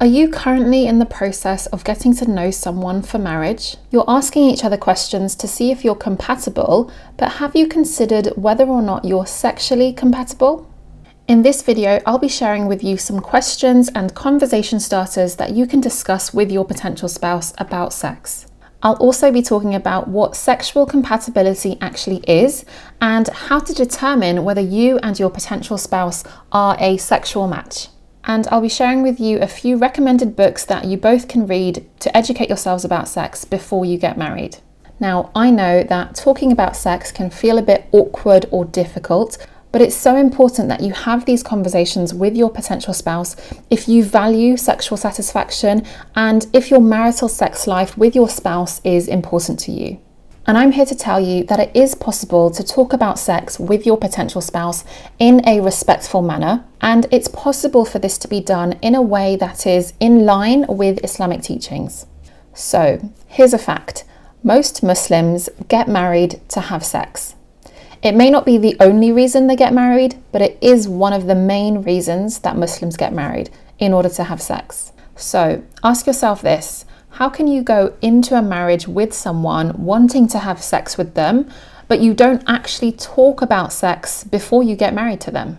Are you currently in the process of getting to know someone for marriage? You're asking each other questions to see if you're compatible, but have you considered whether or not you're sexually compatible? In this video, I'll be sharing with you some questions and conversation starters that you can discuss with your potential spouse about sex. I'll also be talking about what sexual compatibility actually is and how to determine whether you and your potential spouse are a sexual match. And I'll be sharing with you a few recommended books that you both can read to educate yourselves about sex before you get married. Now, I know that talking about sex can feel a bit awkward or difficult, but it's so important that you have these conversations with your potential spouse if you value sexual satisfaction and if your marital sex life with your spouse is important to you. And I'm here to tell you that it is possible to talk about sex with your potential spouse in a respectful manner, and it's possible for this to be done in a way that is in line with Islamic teachings. So, here's a fact. Most Muslims get married to have sex. It may not be the only reason they get married, but it is one of the main reasons that Muslims get married, in order to have sex. So, ask yourself this. How can you go into a marriage with someone wanting to have sex with them, but you don't actually talk about sex before you get married to them?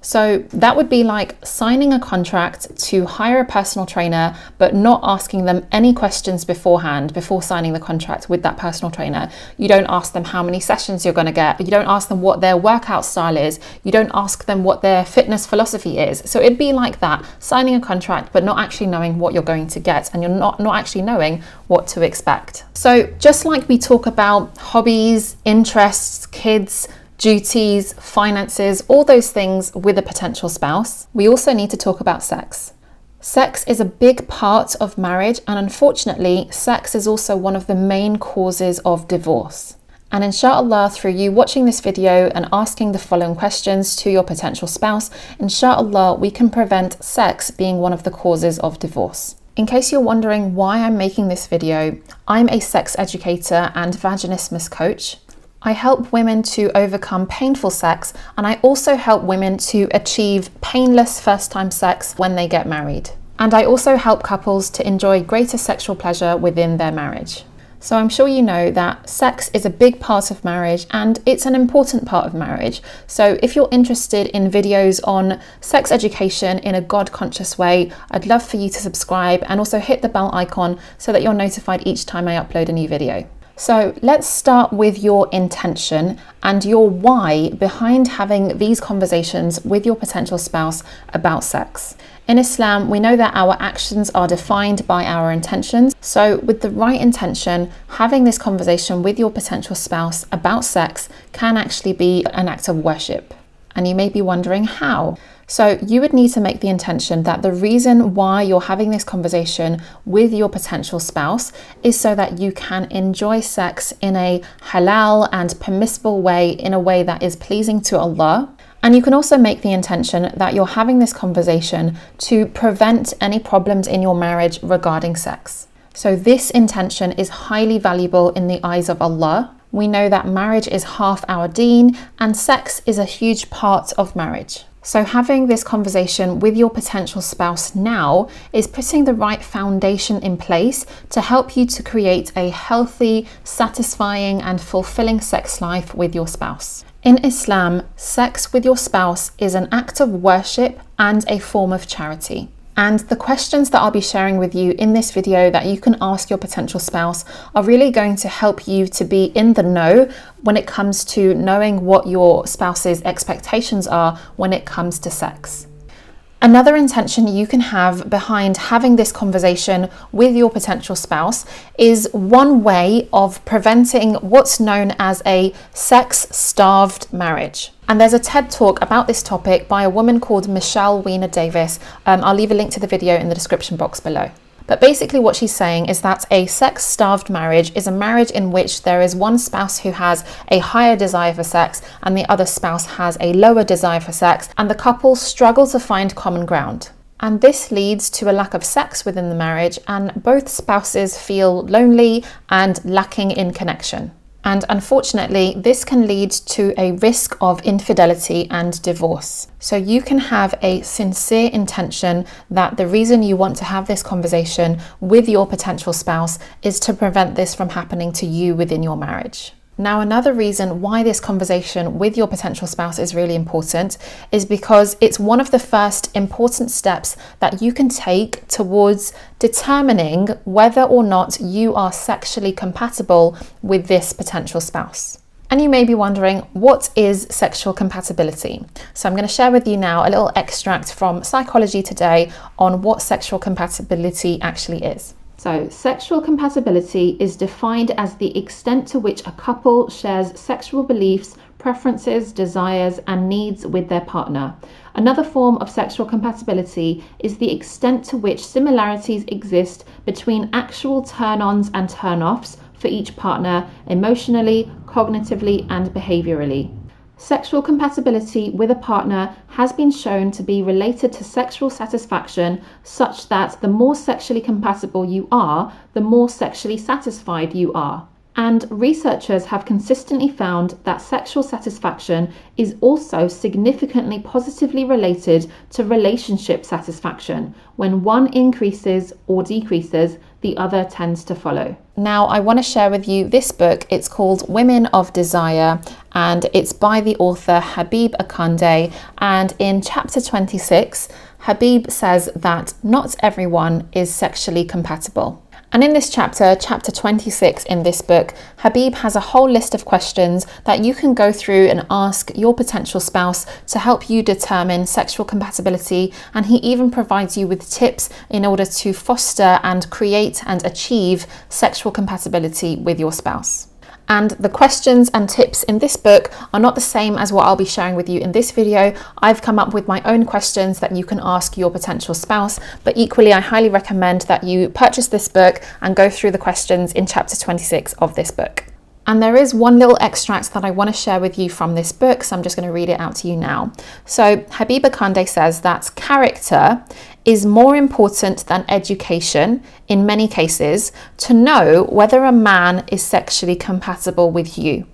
So that would be like signing a contract to hire a personal trainer, but not asking them any questions beforehand, before signing the contract with that personal trainer. You don't ask them how many sessions you're going to get. You don't ask them what their workout style is. You don't ask them what their fitness philosophy is. So it'd be like that, signing a contract, but not actually knowing what you're going to get, and you're not actually knowing what to expect. So just like we talk about hobbies, interests, kids, duties, finances, all those things with a potential spouse, we also need to talk about sex. Sex is a big part of marriage, and unfortunately, sex is also one of the main causes of divorce. And inshallah, through you watching this video and asking the following questions to your potential spouse, inshallah, we can prevent sex being one of the causes of divorce. In case you're wondering why I'm making this video, I'm a sex educator and vaginismus coach. I help women to overcome painful sex, and I also help women to achieve painless first-time sex when they get married. And I also help couples to enjoy greater sexual pleasure within their marriage. So I'm sure you know that sex is a big part of marriage, and it's an important part of marriage. So if you're interested in videos on sex education in a God-conscious way, I'd love for you to subscribe and also hit the bell icon so that you're notified each time I upload a new video. So let's start with your intention and your why behind having these conversations with your potential spouse about sex. In Islam, we know that our actions are defined by our intentions. So with the right intention, having this conversation with your potential spouse about sex can actually be an act of worship. And you may be wondering how. So you would need to make the intention that the reason why you're having this conversation with your potential spouse is so that you can enjoy sex in a halal and permissible way, in a way that is pleasing to Allah. And you can also make the intention that you're having this conversation to prevent any problems in your marriage regarding sex. So this intention is highly valuable in the eyes of Allah. We know that marriage is half our deen, and sex is a huge part of marriage. So having this conversation with your potential spouse now is putting the right foundation in place to help you to create a healthy, satisfying, and fulfilling sex life with your spouse. In Islam, sex with your spouse is an act of worship and a form of charity. And the questions that I'll be sharing with you in this video that you can ask your potential spouse are really going to help you to be in the know when it comes to knowing what your spouse's expectations are when it comes to sex. Another intention you can have behind having this conversation with your potential spouse is one way of preventing what's known as a sex-starved marriage. And there's a TED talk about this topic by a woman called Michelle Weiner Davis. I'll leave a link to the video in the description box below. But basically what she's saying is that a sex-starved marriage is a marriage in which there is one spouse who has a higher desire for sex and the other spouse has a lower desire for sex, and the couple struggle to find common ground. And this leads to a lack of sex within the marriage, and both spouses feel lonely and lacking in connection. And unfortunately, this can lead to a risk of infidelity and divorce. So you can have a sincere intention that the reason you want to have this conversation with your potential spouse is to prevent this from happening to you within your marriage. Now, another reason why this conversation with your potential spouse is really important is because it's one of the first important steps that you can take towards determining whether or not you are sexually compatible with this potential spouse. And you may be wondering, what is sexual compatibility? So I'm going to share with you now a little extract from Psychology Today on what sexual compatibility actually is. So, sexual compatibility is defined as the extent to which a couple shares sexual beliefs, preferences, desires, and needs with their partner. Another form of sexual compatibility is the extent to which similarities exist between actual turn-ons and turn-offs for each partner emotionally, cognitively, and behaviorally. Sexual compatibility with a partner has been shown to be related to sexual satisfaction, such that the more sexually compatible you are, the more sexually satisfied you are. And researchers have consistently found that sexual satisfaction is also significantly positively related to relationship satisfaction. When one increases or decreases, the other tends to follow. Now, I want to share with you this book. It's called Women of Desire, and it's by the author Habib Akande. And in chapter 26, Habib says that not everyone is sexually compatible. And in this chapter 26 in this book, Habib has a whole list of questions that you can go through and ask your potential spouse to help you determine sexual compatibility. And he even provides you with tips in order to foster and create and achieve sexual compatibility with your spouse. And the questions and tips in this book are not the same as what I'll be sharing with you in this video. I've come up with my own questions that you can ask your potential spouse, but equally I highly recommend that you purchase this book and go through the questions in chapter 26 of this book. And there is one little extract that I want to share with you from this book, so I'm just going to read it out to you now. So Habib Akande says that character is more important than education in many cases to know whether a man is sexually compatible with you.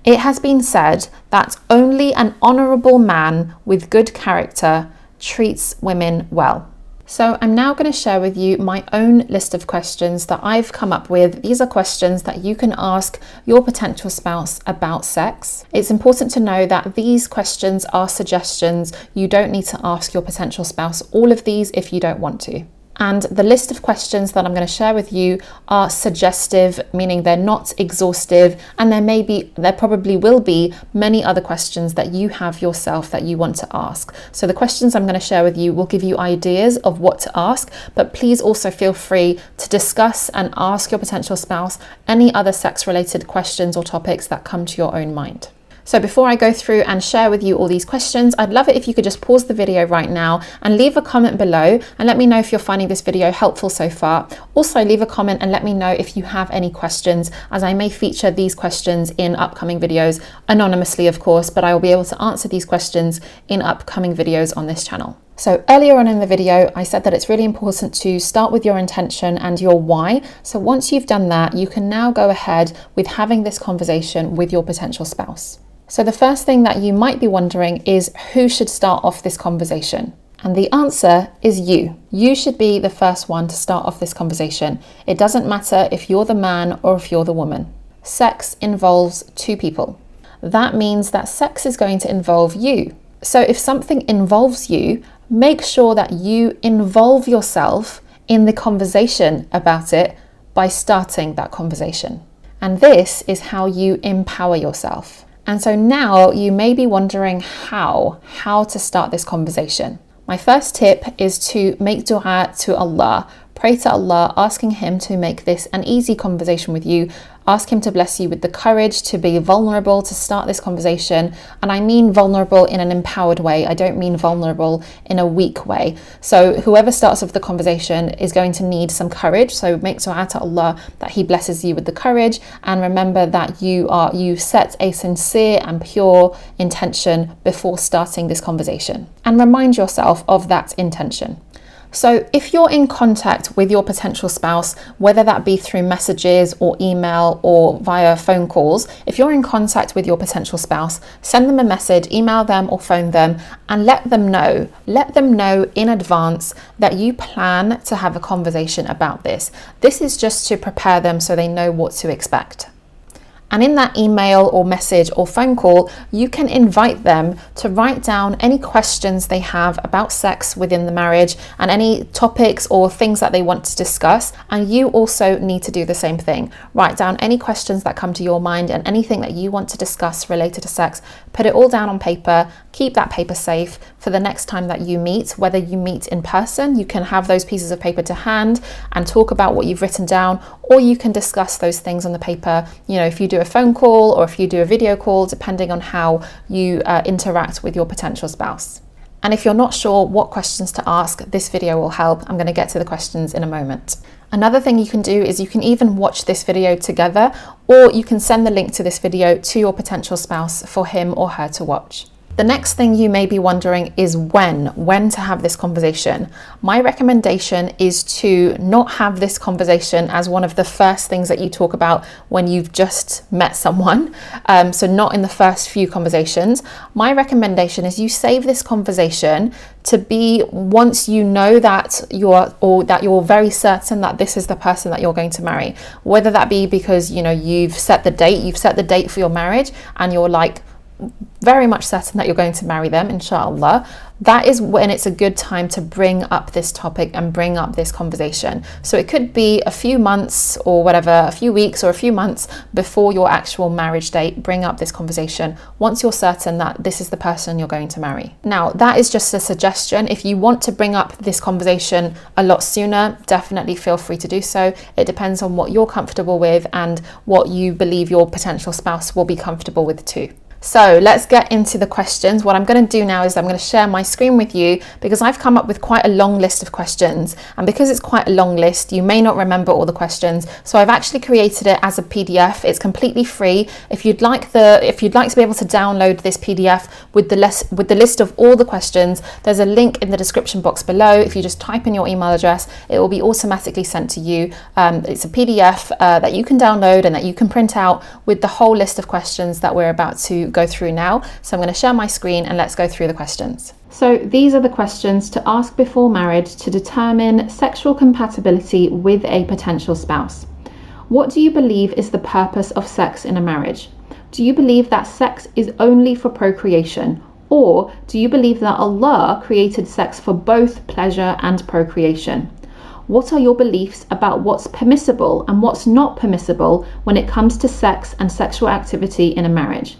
It has been said that only an honourable man with good character treats women well. So I'm now going to share with you my own list of questions that I've come up with. These are questions that you can ask your potential spouse about sex. It's important to know that these questions are suggestions. You don't need to ask your potential spouse all of these if you don't want to. And the list of questions that I'm going to share with you are suggestive, meaning they're not exhaustive, and there probably will be many other questions that you have yourself that you want to ask. So the questions I'm going to share with you will give you ideas of what to ask, but please also feel free to discuss and ask your potential spouse any other sex-related questions or topics that come to your own mind. So before I go through and share with you all these questions, I'd love it if you could just pause the video right now and leave a comment below and let me know if you're finding this video helpful so far. Also leave a comment and let me know if you have any questions, as I may feature these questions in upcoming videos, anonymously of course, but I will be able to answer these questions in upcoming videos on this channel. So earlier on in the video, I said that it's really important to start with your intention and your why. So once you've done that, you can now go ahead with having this conversation with your potential spouse. So the first thing that you might be wondering is who should start off this conversation? And the answer is you. You should be the first one to start off this conversation. It doesn't matter if you're the man or if you're the woman. Sex involves two people. That means that sex is going to involve you. So if something involves you, make sure that you involve yourself in the conversation about it by starting that conversation. And this is how you empower yourself. And so now you may be wondering how to start this conversation. My first tip is to make dua to Allah. Pray to Allah, asking Him to make this an easy conversation with you. Ask Him to bless you with the courage to be vulnerable, to start this conversation. And I mean vulnerable in an empowered way. I don't mean vulnerable in a weak way. So whoever starts off the conversation is going to need some courage. So make dua to Allah that He blesses you with the courage. And remember that you set a sincere and pure intention before starting this conversation. And remind yourself of that intention. So if you're in contact with your potential spouse, whether that be through messages or email or via phone calls, if you're in contact with your potential spouse, send them a message, email them or phone them, and let them know in advance that you plan to have a conversation about this. This is just to prepare them so they know what to expect. And in that email or message or phone call, you can invite them to write down any questions they have about sex within the marriage and any topics or things that they want to discuss. And you also need to do the same thing. Write down any questions that come to your mind and anything that you want to discuss related to sex. Put it all down on paper. Keep that paper safe for the next time that you meet. Whether you meet in person, you can have those pieces of paper to hand and talk about what you've written down, or you can discuss those things on the paper, if you do a phone call or if you do a video call, depending on how you interact with your potential spouse. And if you're not sure what questions to ask, this video will help. I'm going to get to the questions in a moment. Another thing you can do is you can even watch this video together, or you can send the link to this video to your potential spouse for him or her to watch. The next thing you may be wondering is when to have this conversation. My recommendation is to not have this conversation as one of the first things that you talk about when you've just met someone. So not in the first few conversations. My recommendation is you save this conversation to be once you know that you're very certain that this is the person that you're going to marry. Whether that be because you've set the date for your marriage and you're like very much certain that you're going to marry them, inshallah. That is when it's a good time to bring up this topic and bring up this conversation. So it could be a few months or whatever, a few weeks or a few months before your actual marriage date. Bring up this conversation once you're certain that this is the person you're going to marry. Now, that is just a suggestion. If you want to bring up this conversation a lot sooner, definitely feel free to do so. It depends on what you're comfortable with and what you believe your potential spouse will be comfortable with too. So let's get into the questions. What I'm going to do now is I'm going to share my screen with you because I've come up with quite a long list of questions, and because it's quite a long list, you may not remember all the questions. So I've actually created it as a PDF. It's completely free. If you'd like to be able to download this PDF with the list of all the questions, there's a link in the description box below. If you just type in your email address, it will be automatically sent to you. It's a PDF that you can download and that you can print out with the whole list of questions that we're about to go through now. So I'm going to share my screen and let's go through the questions. So these are the questions to ask before marriage to determine sexual compatibility with a potential spouse. What do you believe is the purpose of sex in a marriage? Do you believe that sex is only for procreation? Or do you believe that Allah created sex for both pleasure and procreation? What are your beliefs about what's permissible and what's not permissible when it comes to sex and sexual activity in a marriage?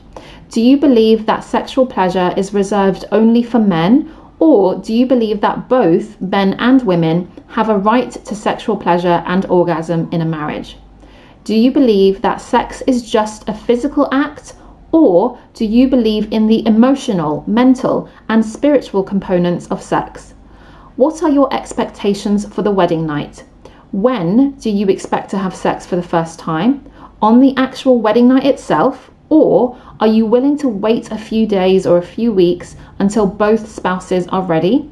Do you believe that sexual pleasure is reserved only for men, or do you believe that both men and women have a right to sexual pleasure and orgasm in a marriage? Do you believe that sex is just a physical act, or do you believe in the emotional, mental, and spiritual components of sex? What are your expectations for the wedding night? When do you expect to have sex for the first time? On the actual wedding night itself? Or are you willing to wait a few days or a few weeks until both spouses are ready?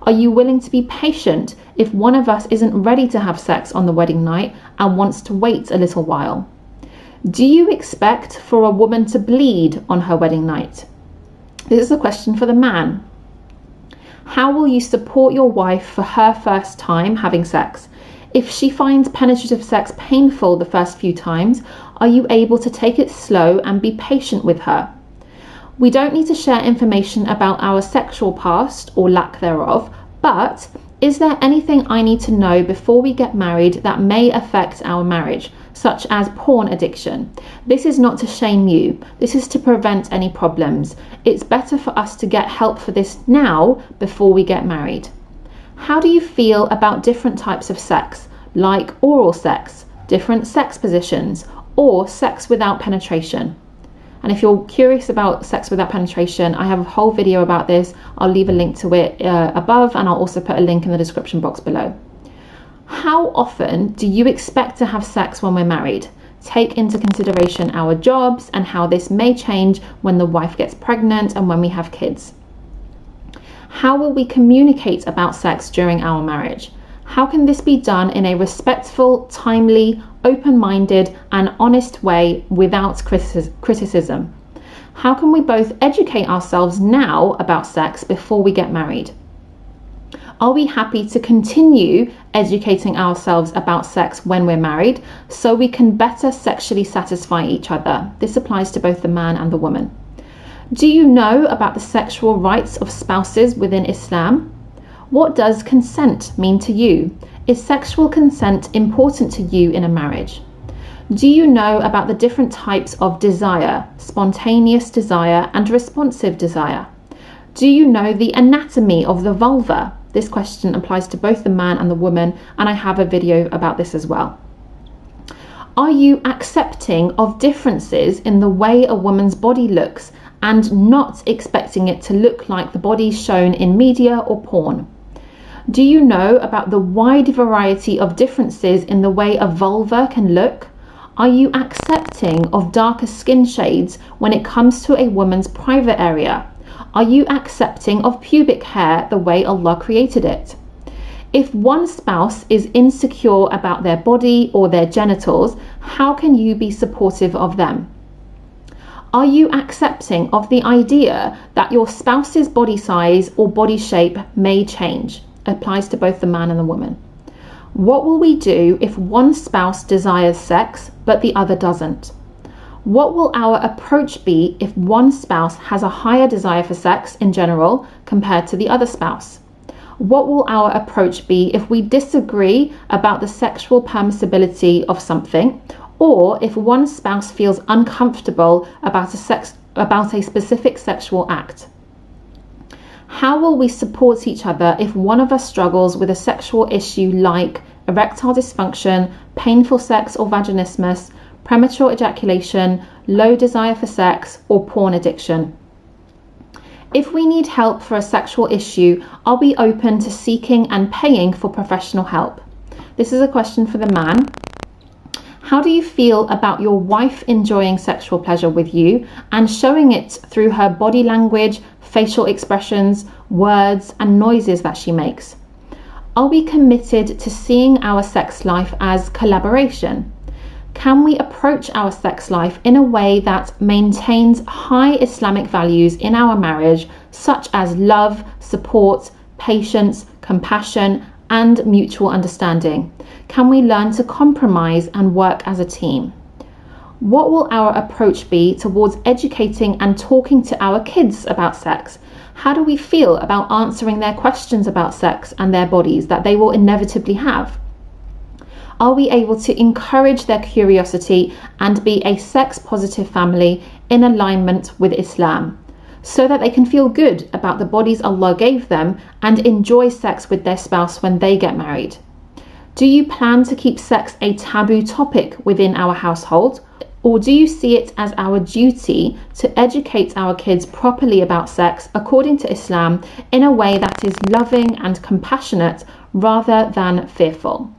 Are you willing to be patient if one of us isn't ready to have sex on the wedding night and wants to wait a little while? Do you expect for a woman to bleed on her wedding night? This is a question for the man. How will you support your wife for her first time having sex? If she finds penetrative sex painful the first few times, are you able to take it slow and be patient with her? We don't need to share information about our sexual past or lack thereof, but is there anything I need to know before we get married that may affect our marriage, such as porn addiction? This is not to shame you. This is to prevent any problems. It's better for us to get help for this now before we get married. How do you feel about different types of sex, like oral sex, different sex positions, or sex without penetration? And if you're curious about sex without penetration, I have a whole video about this. I'll leave a link to it above, and I'll also put a link in the description box below. How often do you expect to have sex when we're married? Take into consideration our jobs and how this may change when the wife gets pregnant and when we have kids. How will we communicate about sex during our marriage? How can this be done in a respectful, timely, open-minded and honest way without criticism? How can we both educate ourselves now about sex before we get married? Are we happy to continue educating ourselves about sex when we're married so we can better sexually satisfy each other? This applies to both the man and the woman. Do you know about the sexual rights of spouses within Islam? What does consent mean to you? Is sexual consent important to you in a marriage? Do you know about the different types of desire, spontaneous desire and responsive desire? Do you know the anatomy of the vulva? This question applies to both the man and the woman, and I have a video about this as well. Are you accepting of differences in the way a woman's body looks and not expecting it to look like the body shown in media or porn? Do you know about the wide variety of differences in the way a vulva can look? Are you accepting of darker skin shades when it comes to a woman's private area? Are you accepting of pubic hair the way Allah created it? If one spouse is insecure about their body or their genitals, how can you be supportive of them? Are you accepting of the idea that your spouse's body size or body shape may change? Applies to both the man and the woman. What will we do if one spouse desires sex but the other doesn't? What will our approach be if one spouse has a higher desire for sex in general compared to the other spouse? What will our approach be if we disagree about the sexual permissibility of something, or if one spouse feels uncomfortable about a specific sexual act? How will we support each other if one of us struggles with a sexual issue like erectile dysfunction, painful sex or vaginismus, premature ejaculation, low desire for sex, or porn addiction? If we need help for a sexual issue, are we open to seeking and paying for professional help? This is a question for the man. How do you feel about your wife enjoying sexual pleasure with you and showing it through her body language, facial expressions, words, and noises that she makes? Are we committed to seeing our sex life as collaboration? Can we approach our sex life in a way that maintains high Islamic values in our marriage, such as love, support, patience, compassion, and mutual understanding? Can we learn to compromise and work as a team? What will our approach be towards educating and talking to our kids about sex? How do we feel about answering their questions about sex and their bodies that they will inevitably have? Are we able to encourage their curiosity and be a sex-positive family in alignment with Islam, so that they can feel good about the bodies Allah gave them and enjoy sex with their spouse when they get married? Do you plan to keep sex a taboo topic within our household? Or do you see it as our duty to educate our kids properly about sex according to Islam in a way that is loving and compassionate rather than fearful?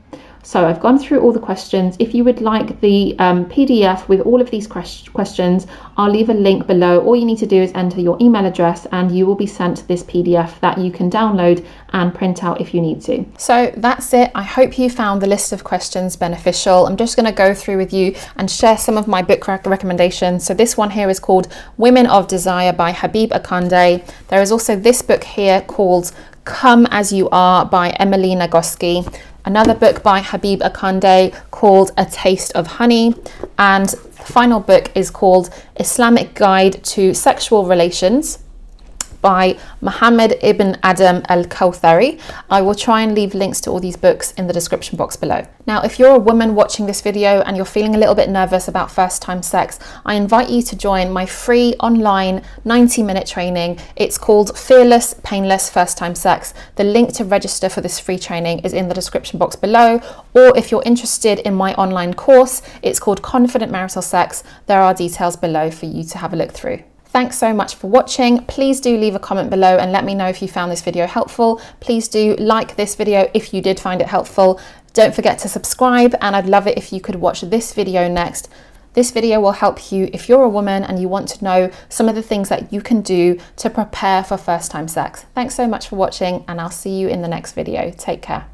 So I've gone through all the questions. If you would like the PDF with all of these questions, I'll leave a link below. All you need to do is enter your email address and you will be sent this PDF that you can download and print out if you need to. So that's it. I hope you found the list of questions beneficial. I'm just going to go through with you and share some of my book recommendations. So this one here is called Women of Desire by Habib Akande. There is also this book here called Come As You Are by Emily Nagoski. Another book by Habib Akande called A Taste of Honey, and the final book is called Islamic Guide to Sexual Relations by Muhammad ibn Adam al-Kawthari. I will try and leave links to all these books in the description box below. Now, if you're a woman watching this video and you're feeling a little bit nervous about first-time sex, I invite you to join my free online 90-minute training. It's called Fearless, Painless First-Time Sex. The link to register for this free training is in the description box below. Or if you're interested in my online course, it's called Confident Marital Sex. There are details below for you to have a look through. Thanks so much for watching. Please do leave a comment below and let me know if you found this video helpful. Please do like this video if you did find it helpful. Don't forget to subscribe, and I'd love it if you could watch this video next. This video will help you if you're a woman and you want to know some of the things that you can do to prepare for first time sex. Thanks so much for watching, and I'll see you in the next video. Take care.